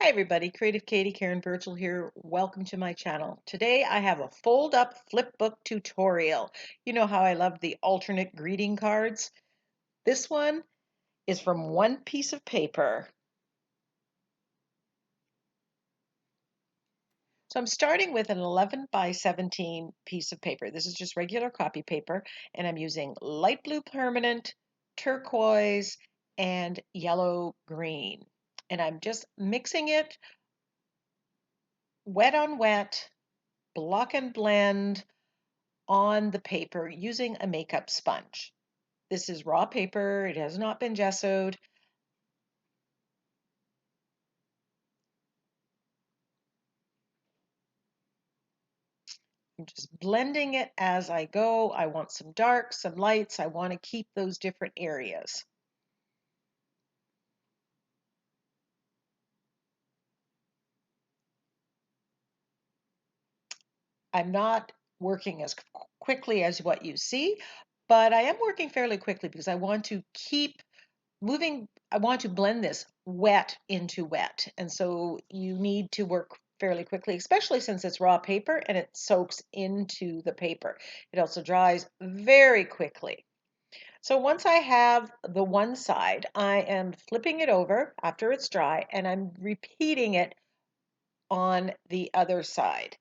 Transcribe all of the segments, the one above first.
Hi everybody, Creative Katie, Karen Burchill here. Welcome to my channel. Today I have a fold up flip book tutorial. You know how I love the alternate greeting cards? This one is from one piece of paper. So I'm starting with an 11 by 17 piece of paper. This is just regular copy paper, and I'm using light blue permanent, turquoise, and yellow green. And I'm just mixing it wet on wet, block and blend on the paper using a makeup sponge. This is raw paper, it has not been gessoed. I'm just blending it as I go. I want some darks, some lights. I want to keep those different areas. I'm not working as quickly as what you see, but I am working fairly quickly because I want to keep moving. I want to blend this wet into wet. And so you need to work fairly quickly, especially since it's raw paper and it soaks into the paper. It also dries very quickly. So once I have the one side, I am flipping it over after it's dry and I'm repeating it on the other side.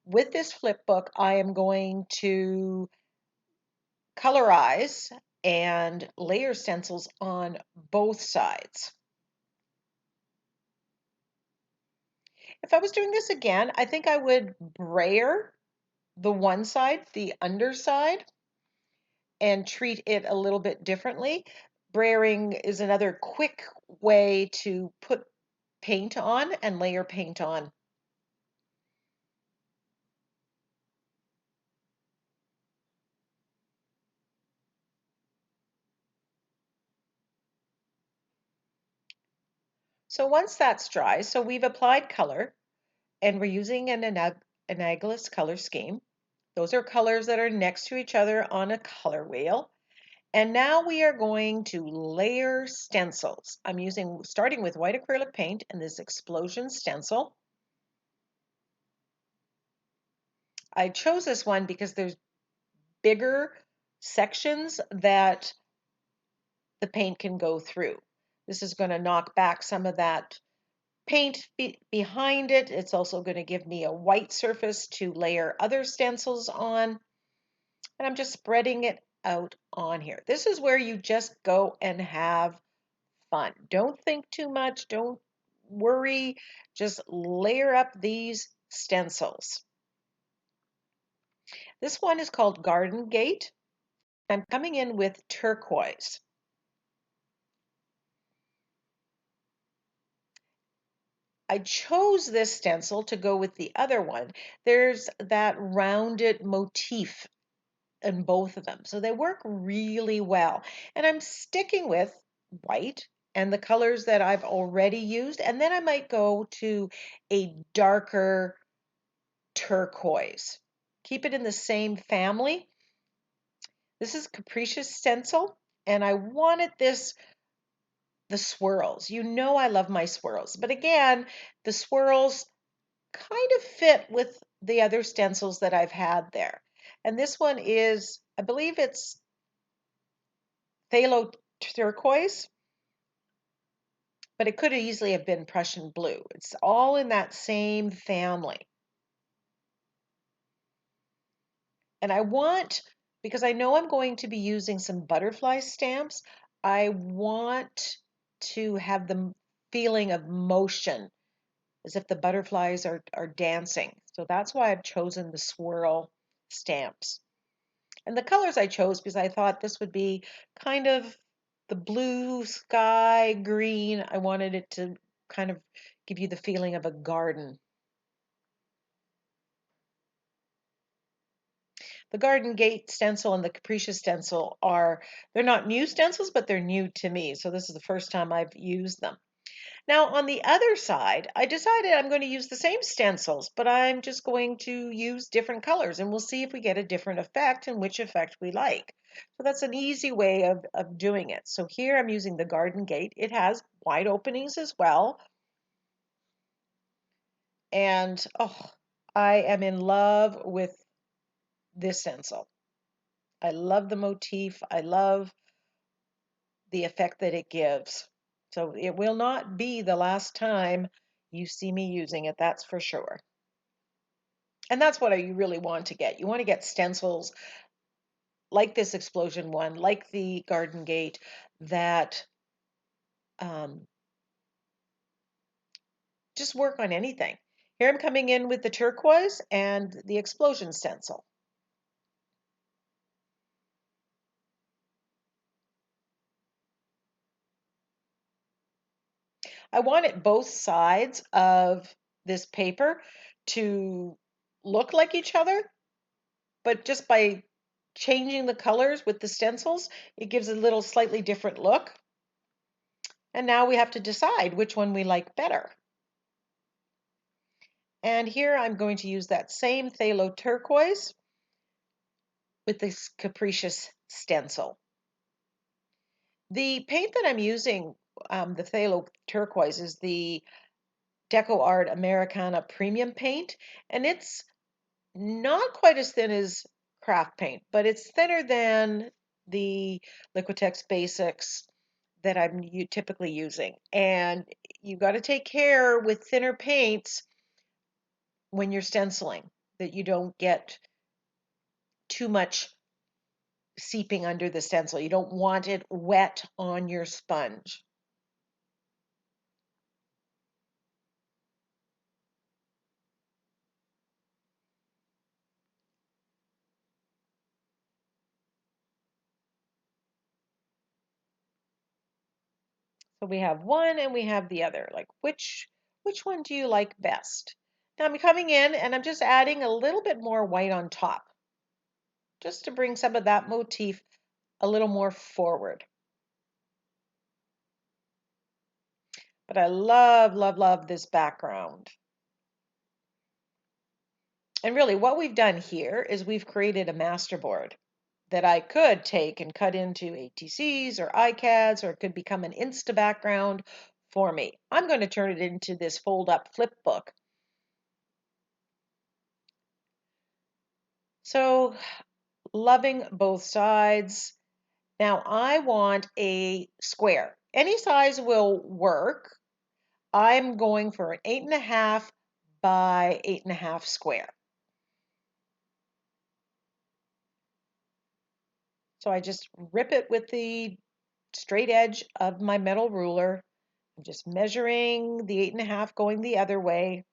With this flip book, I am going to colorize and layer stencils on both sides. If I was doing this again, I think I would brayer the one side, the underside, and treat it a little bit differently. Brayering is another quick way to put paint on and layer paint on. So once that's dry, so we've applied color and we're using an analogous color scheme. Those are colors that are next to each other on a color wheel. And now we are going to layer stencils. I'm starting with white acrylic paint and this explosion stencil. I chose this one because there's bigger sections that the paint can go through. This is going to knock back some of that paint behind it. It's also going to give me a white surface to layer other stencils on. And I'm just spreading it out on here. This is where you just go and have fun. Don't think too much. Don't worry. Just layer up these stencils. This one is called Garden Gate. I'm coming in with turquoise. I chose this stencil to go with the other one. There's that rounded motif in both of them. So they work really well. And I'm sticking with white and the colors that I've already used. And then I might go to a darker turquoise. Keep it in the same family. This is Capricious stencil. And I wanted the swirls. You know I love my swirls. But again, the swirls kind of fit with the other stencils that I've had there. And this one is, I believe it's phthalo turquoise, but it could easily have been Prussian blue. It's all in that same family. And I want, because I know I'm going to be using some butterfly stamps, I want to have the feeling of motion as if the butterflies are dancing. So that's why I've chosen the swirl stamps. And the colors I chose because I thought this would be kind of the blue sky green. I wanted it to kind of give you the feeling of a garden. The Garden Gate stencil and the Capricious stencil they're not new stencils, but they're new to me. So this is the first time I've used them. Now on the other side, I decided I'm going to use the same stencils, but I'm just going to use different colors and we'll see if we get a different effect and which effect we like. So that's an easy way of doing it. So here I'm using the Garden Gate. It has wide openings as well. And oh, I am in love with this stencil. I love the motif. I love the effect that it gives. So it will not be the last time you see me using it, that's for sure. And that's what you really want to get. You want to get stencils like this explosion one, like the garden gate, that um, just work on anything. Here I'm coming in with the turquoise and the explosion stencil. I wanted both sides of this paper to look like each other, but just by changing the colors with the stencils, it gives a little slightly different look. And now we have to decide which one we like better. And here I'm going to use that same phthalo turquoise with this Capricious stencil. The paint that I'm using, the phthalo turquoise, is the Deco Art Americana Premium paint, and it's not quite as thin as craft paint, but it's thinner than the Liquitex Basics that I'm typically using. And you got to take care with thinner paints when you're stenciling that you don't get too much seeping under the stencil. You don't want it wet on your sponge. So we have one and we have the other. Like which one do you like best? Now I'm coming in and I'm just adding a little bit more white on top, just to bring some of that motif a little more forward. But I love, love, love this background. And really what we've done here is we've created a masterboard that I could take and cut into ATCs or iCads, or it could become an Insta background for me. I'm going to turn it into this fold up flip book. So loving both sides. Now I want a square. Any size will work. I'm going for an 8.5 by 8.5 square. So I just rip it with the straight edge of my metal ruler. I'm just measuring the 8.5 going the other way,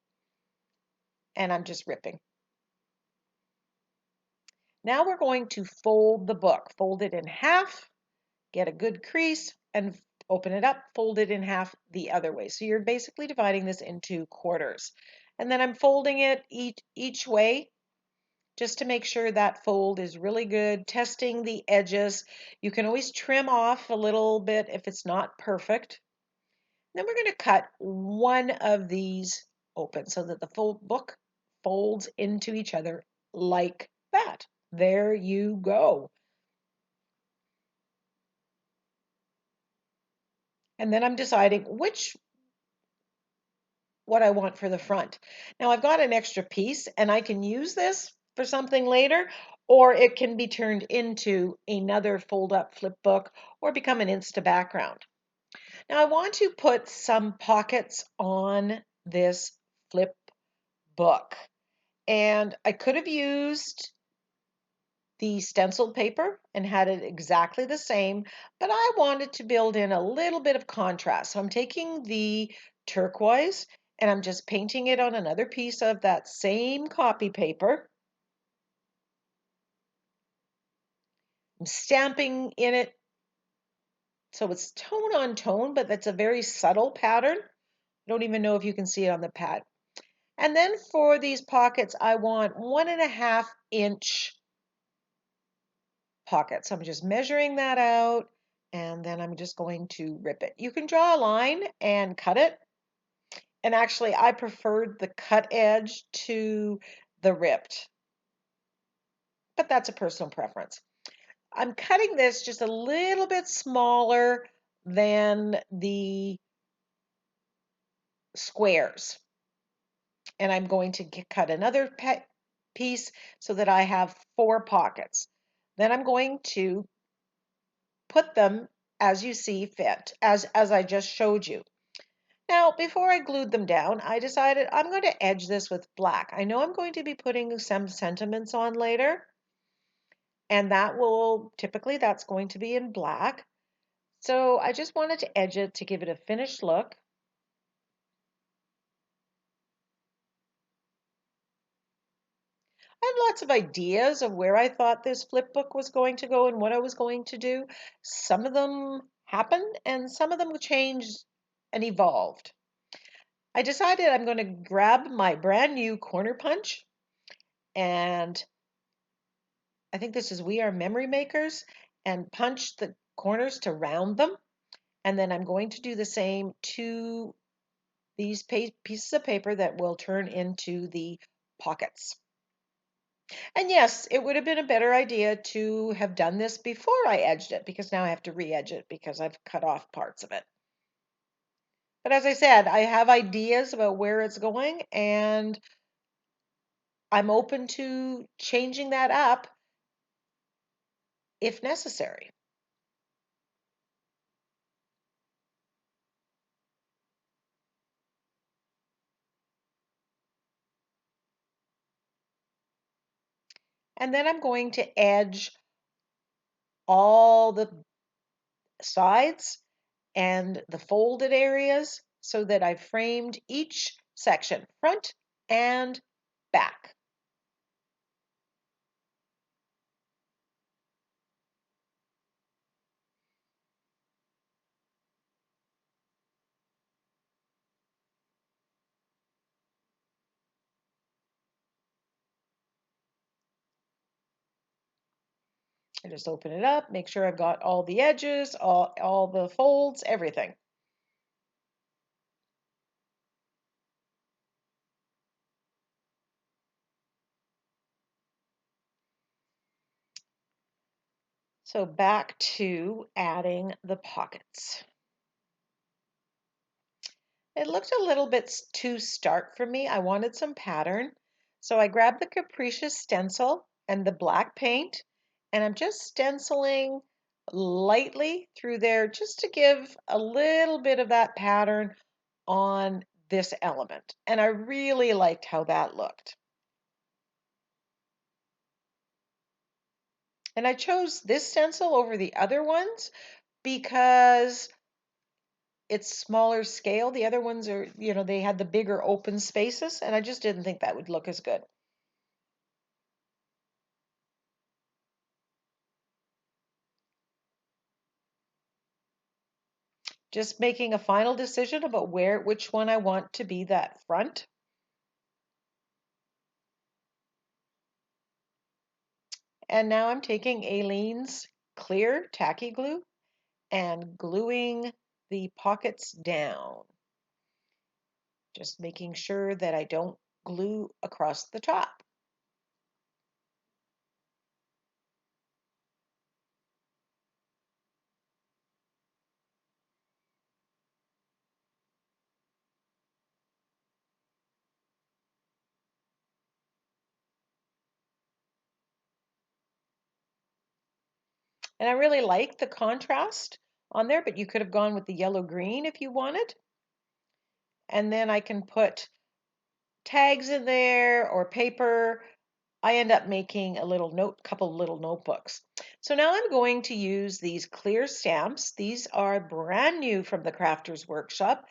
and I'm just ripping. Now we're going to fold the book. Fold it in half, get a good crease, and open it up, fold it in half the other way. So you're basically dividing this into quarters. And then I'm folding it each way just to make sure that fold is really good, testing the edges. You can always trim off a little bit if it's not perfect. Then we're going to cut one of these open so that the full book folds into each other like that. There you go. And then I'm deciding what I want for the front. Now I've got an extra piece and I can use this for something later, or it can be turned into another fold up flip book or become an Insta background. Now I want to put some pockets on this flip book, and I could have used the stenciled paper and had it exactly the same, but I wanted to build in a little bit of contrast. So I'm taking the turquoise and I'm just painting it on another piece of that same copy paper. I'm stamping in it so it's tone on tone, but that's a very subtle pattern. I don't even know if you can see it on the pad. And then for these pockets, I want 1.5 inch pockets. So I'm just measuring that out and then I'm just going to rip it. You can draw a line and cut it. And actually, I preferred the cut edge to the ripped, but that's a personal preference. I'm cutting this just a little bit smaller than the squares. And I'm going to cut another piece so that I have 4 pockets. Then I'm going to put them as you see fit, as I just showed you. Now, before I glued them down, I decided I'm going to edge this with black. I know I'm going to be putting some sentiments on later, and typically that's going to be in black. So I just wanted to edge it to give it a finished look. I had lots of ideas of where I thought this flip book was going to go and what I was going to do. Some of them happened and some of them changed and evolved. I decided I'm going to grab my brand new corner punch, and I think this is We Are Memory Makers, and punch the corners to round them. And then I'm going to do the same to these pieces of paper that will turn into the pockets. And yes, it would have been a better idea to have done this before I edged it, because now I have to re-edge it because I've cut off parts of it. But as I said, I have ideas about where it's going, and I'm open to changing that up if necessary. And then I'm going to edge all the sides and the folded areas so that I've framed each section, front and back. I just open it up, make sure I've got all the edges, all the folds, everything. So back to adding the pockets. It looked a little bit too stark for me. I wanted some pattern. So I grabbed the Capricious stencil and the black paint, and I'm just stenciling lightly through there just to give a little bit of that pattern on this element. And I really liked how that looked. And I chose this stencil over the other ones because it's smaller scale. The other ones are, they had the bigger open spaces, and I just didn't think that would look as good. Just making a final decision about which one I want to be that front. And now I'm taking Aleene's clear tacky glue and gluing the pockets down. Just making sure that I don't glue across the top. And I really like the contrast on there, but you could have gone with the yellow green if you wanted. And then I can put tags in there or paper. I end up making couple little notebooks. So now I'm going to use these clear stamps. These are brand new from the Crafters Workshop.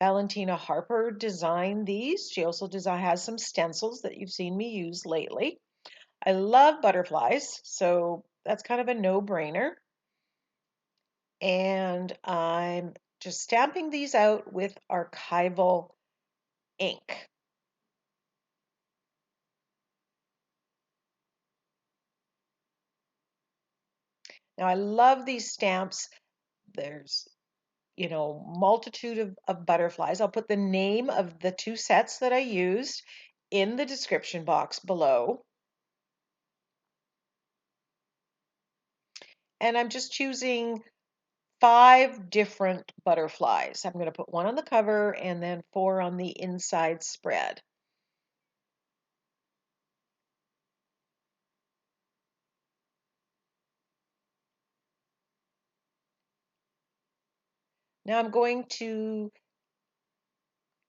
Valentina Harper designed these. She also has some stencils that you've seen me use lately. I love butterflies, so that's kind of a no-brainer. And I'm just stamping these out with archival ink. Now I love these stamps. There's multitude of butterflies. I'll put the name of the 2 sets that I used in the description box below. And I'm just choosing 5 different butterflies. I'm going to put 1 on the cover and then 4 on the inside spread. Now I'm going to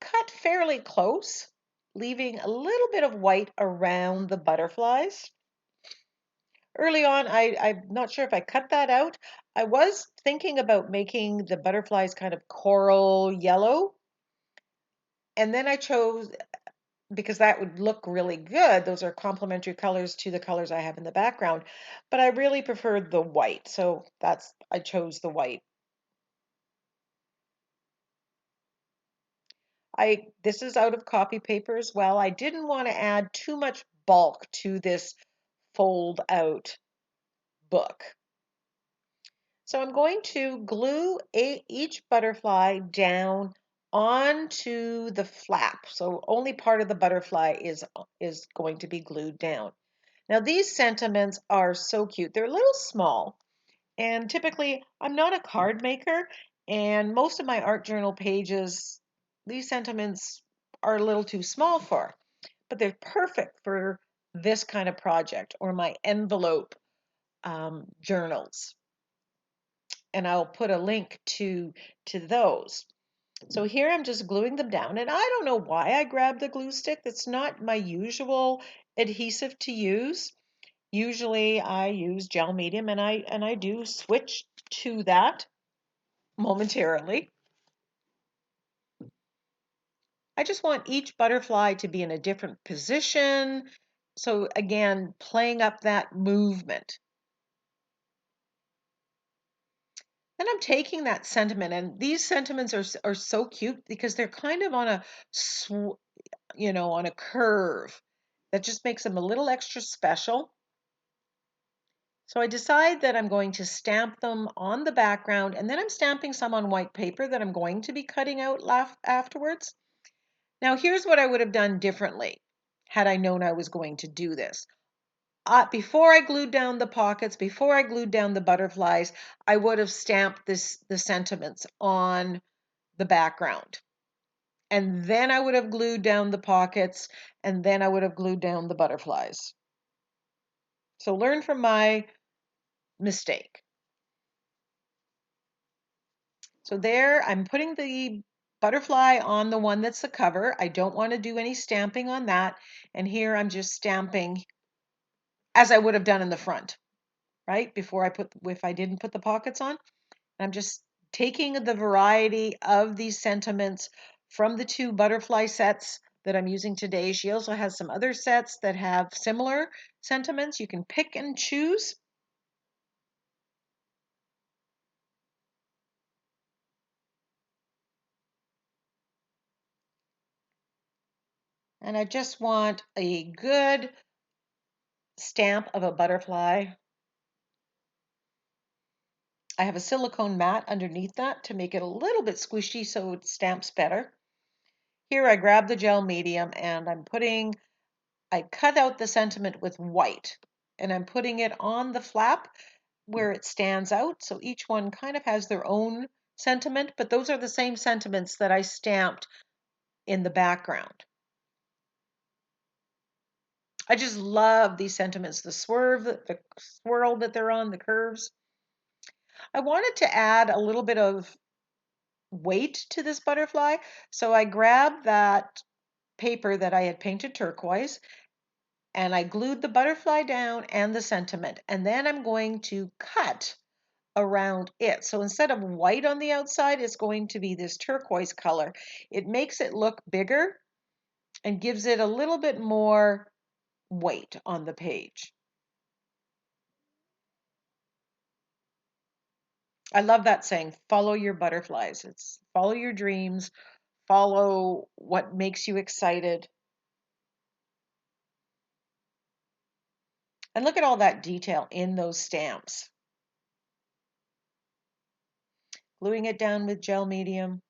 cut fairly close, leaving a little bit of white around the butterflies. Early on, I'm not sure if I cut that out. I was thinking about making the butterflies kind of coral yellow, and then I chose, because that would look really good. Those are complementary colors to the colors I have in the background, but I really preferred the white, so I chose the white. This is out of copy paper as well. I didn't want to add too much bulk to this fold out book. So I'm going to glue each butterfly down onto the flap. So only part of the butterfly is going to be glued down. Now these sentiments are so cute. They're a little small, and typically I'm not a card maker, and most of my art journal pages, these sentiments are a little too small for, but they're perfect for this kind of project or my envelope journals. And I'll put a link to those. So here I'm just gluing them down, and I don't know why I grabbed the glue stick. That's not my usual adhesive to use. Usually I use gel medium, and I do switch to that momentarily. I just want each butterfly to be in a different position. So again, playing up that movement. Then I'm taking that sentiment, and these sentiments are so cute because they're kind of on a on a curve that just makes them a little extra special. So I decide that I'm going to stamp them on the background, and then I'm stamping some on white paper that I'm going to be cutting out afterwards. Now here's what I would have done differently had I known I was going to do this. Before I glued down the pockets, before I glued down the butterflies, I would have stamped the sentiments on the background. And then I would have glued down the pockets, and then I would have glued down the butterflies. So learn from my mistake. So there, I'm putting the butterfly on the one that's the cover. I don't want to do any stamping on that. And here I'm just stamping as I would have done in the front, right? If I didn't put the pockets on. I'm just taking the variety of these sentiments from the two butterfly sets that I'm using today. She also has some other sets that have similar sentiments. You can pick and choose. And I just want a good stamp of a butterfly. I have a silicone mat underneath that to make it a little bit squishy so it stamps better. Here I grab the gel medium and I cut out the sentiment with white, and I'm putting it on the flap where it stands out. So each one kind of has their own sentiment, but those are the same sentiments that I stamped in the background. I just love these sentiments, the swirl that they're on, the curves. I wanted to add a little bit of weight to this butterfly, so I grabbed that paper that I had painted turquoise, and I glued the butterfly down and the sentiment, and then I'm going to cut around it. So instead of white on the outside, it's going to be this turquoise color. It makes it look bigger and gives it a little bit more weight on the page. I love that saying, follow your butterflies. It's follow your dreams, follow what makes you excited. And look at all that detail in those stamps. Gluing it down with gel medium.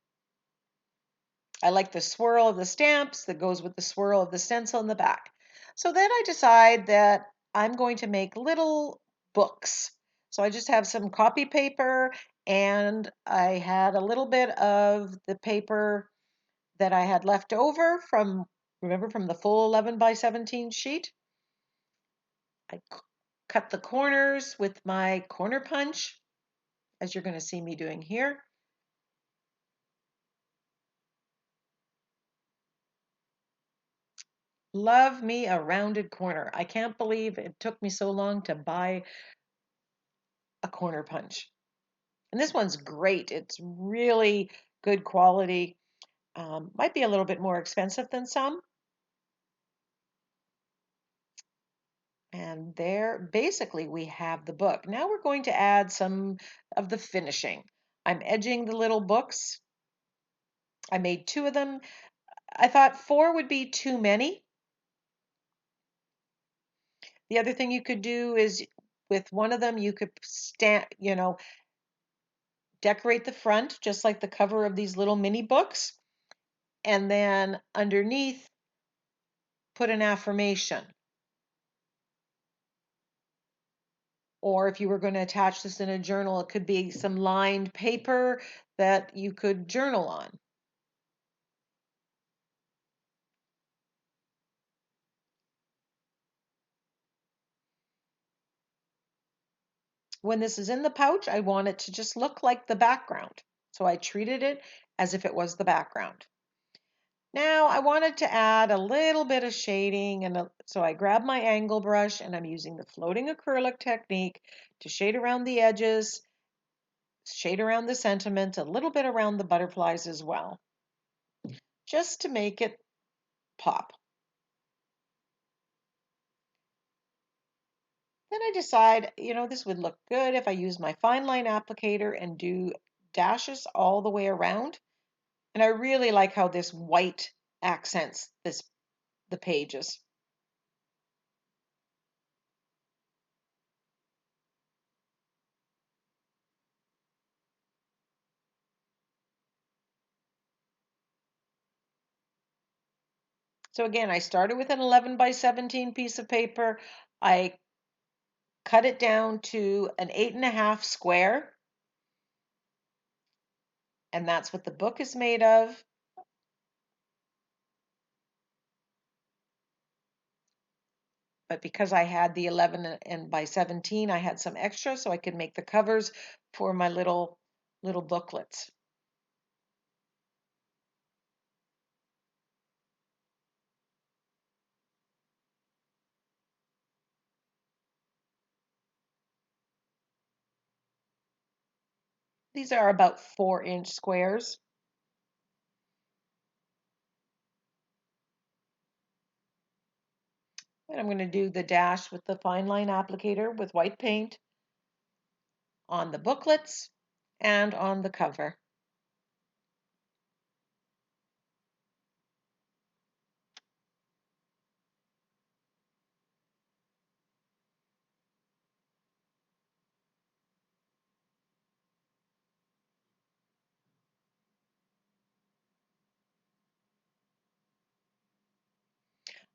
I like the swirl of the stamps that goes with the swirl of the stencil in the back. So then I decide that I'm going to make little books. So I just have some copy paper, and I had a little bit of the paper that I had left over remember, from the full 11 by 17 sheet. I cut the corners with my corner punch, as you're going to see me doing here. Love me a rounded corner. I can't believe it took me so long to buy a corner punch. And this one's great. It's really good quality. Might be a little bit more expensive than some. And there, basically, we have the book. Now we're going to add some of the finishing. I'm edging the little books. I made 2 of them. I thought 4 would be too many. The other thing you could do is with one of them, you could decorate the front just like the cover of these little mini books. And then underneath, put an affirmation. Or if you were going to attach this in a journal, it could be some lined paper that you could journal on. When this is in the pouch, I want it to just look like the background. So I treated it as if it was the background. Now I wanted to add a little bit of shading, and so I grabbed my angle brush and I'm using the floating acrylic technique to shade around the edges, shade around the sentiment, a little bit around the butterflies as well, just to make it pop. Then I decide, this would look good if I use my fine line applicator and do dashes all the way around. And I really like how this white accents the pages. So again, I started with an 11 by 17 piece of paper. I cut it down to an 8.5 square, and that's what the book is made of. But because I had the 11 and by 17, I had some extra so I could make the covers for my little booklets. These are about 4-inch squares. And I'm going to do the dash with the fine line applicator with white paint on the booklets and on the cover.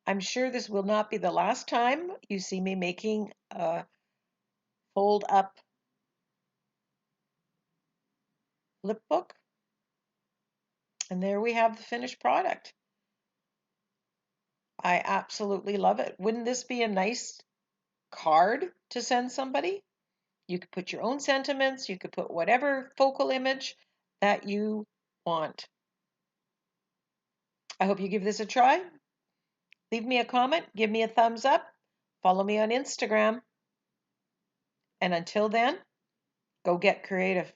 I'm sure this will not be the last time you see me making a fold up flip book. And there we have the finished product. I absolutely love it. Wouldn't this be a nice card to send somebody? You could put your own sentiments, you could put whatever focal image that you want. I hope you give this a try. Leave me a comment, give me a thumbs up, follow me on Instagram. And until then, go get creative.